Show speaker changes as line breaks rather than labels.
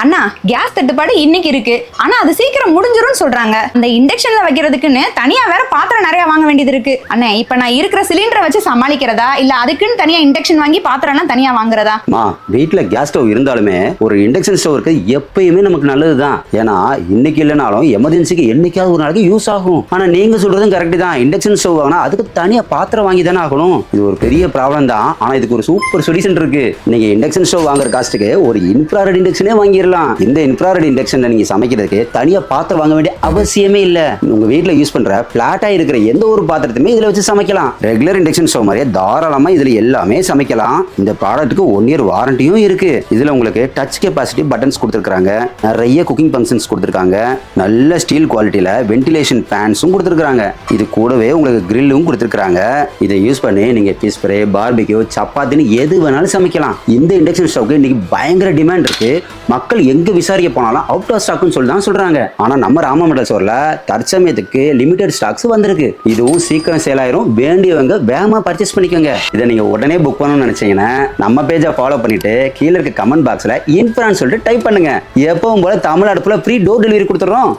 அண்ணா case தட்டுப்பாடு இன்னைக்கு இருக்கு, ஆனா அது சீக்கிரம் முடிஞ்சிரும் சொல்றாங்க. அந்த இண்டக்ஷன்ல வைக்கிறதுக்குன்னு தனியா வேற பாத்திரம் நிறைய வாங்க வேண்டியது இருக்கு. அண்ணா இப்ப நான் இருக்கிற சிலிண்டரை வச்சு சமாளிக்கிறதா இல்ல அதுக்குன்னு தனியா இண்டக்ஷன் வாங்கி பாத்திரம் எல்லாம் தனியா வாங்குறதா?
வீட்டுல கேஸ் ஸ்டவ் இருந்தாலுமே ஒரு இண்டக்ஷன் ஸ்டவ் இருக்கு எப்பயுமே நமக்கு நல்லதுதான். ஏன்னா இன்னைக்கு இல்லைனாலும் எமர்ஜென்சிக்கு என்னைக்காவது ஒரு நாளைக்கு யூஸ் ஆகும். ஆனா நீங்க சொல்றதும் கரெக்ட் தான். இண்டக்ஷன் ஸ்டவ் வாங்கினா அதுக்கு தனியா பாத்திரம் வாங்கி தானே ஆகணும். இது ஒரு பெரிய ப்ராப்ளம் தான். ஆனா இதுக்கு ஒரு சூப்பர் சொல்யூஷன் இருக்கு. நீங்க இண்டக்ஷன் ஸ்டவ் வாங்குற காஸ்ட்டுக்கு ஒரு இன்ஃப்ராரெட் இண்டக்ஷனே வாங்கிடலாம். இந்த இன்ஃப்ராரெட் இண்டக்ஷன்ல நீங்க சமைக்கிறதுக்கு தனியா பாத்திரம் வாங்க வேண்டிய அவசியமே இல்ல. உங்க வீட்டுல யூஸ் பண்ற பிளாட்டா இருக்கிற எந்த ஒரு பாத்திரத்தையுமே இதுல வச்சு சமைக்கலாம். ரெகுலர் இண்டக்ஷன் ஸ்டவ் மாதிரியே தாராளமா இதுல எல்லாமே சமைக்கலாம். இந்த ப்ராடக்ட்டுக்கு 1 இயர் வாரண்டியும் இருக்கு. இதுல உங்களுக்கு டச் கெபாசிட்டி பட்டன்ஸ் கொடுத்துருக்காங்க, நிறைய குக்கிங் ஃபங்க்ஷன்ஸ் கொடுத்துருக்காங்க, நல்ல ஸ்டீல் குவாலிட்டியில வென்டிலேஷன் ஃபேன்ஸும் கொடுத்துருக்காங்க. இது கூடவே உங்களுக்கு கிரில்லும் கொடுத்துருக்காங்க. இதை யூஸ் பண்ணி நீங்க ஃபிஷ் ஃப்ரை, பார்பிக்யூ, சப்பாத்தின்னு எது வேணாலும் சமைக்கலாம். இந்த இண்டக்ஷன் ஸ்டவ்க்கு இன்னைக்கு பயங்கர டிமாண்ட் இருக்கு. மக்கள் எங்க விசாரிக்க போனாலும் அவுட் ஆஃப் ஸ்டாக்னு சொல்லி தான் சொல்றாங்க. ஆனா நம்ம ராமா மெட்டல் ஸ்டோர்ல தற்சமயத்துக்கு லிமிடெட் ஸ்டாக்ஸ் வந்திருக்கு. இதுவும் சீக்கிரம் சேல் ஆயிரும். வேண்டியவங்க வேகமா பர்ச்சேஸ் பண்ணிக்கோங்க. இதை நீங்க உடனே புக் பண்ணணும்னு நினைச்சீங்கன்னா நம்ம பேஜை ஃபாலோ பண்ணிட்டு கீழே இருக்க கமெண்ட் பாக்ஸ்ல இன்ஃப்ரான்னு சொல்லிட்டு டைப் பண்ணுங்க. எப்பவும் போல தமிழ்நாடு ஃபுல்லா ஃப்ரீ டோர் டெலிவரி கொடுத்துறோம்.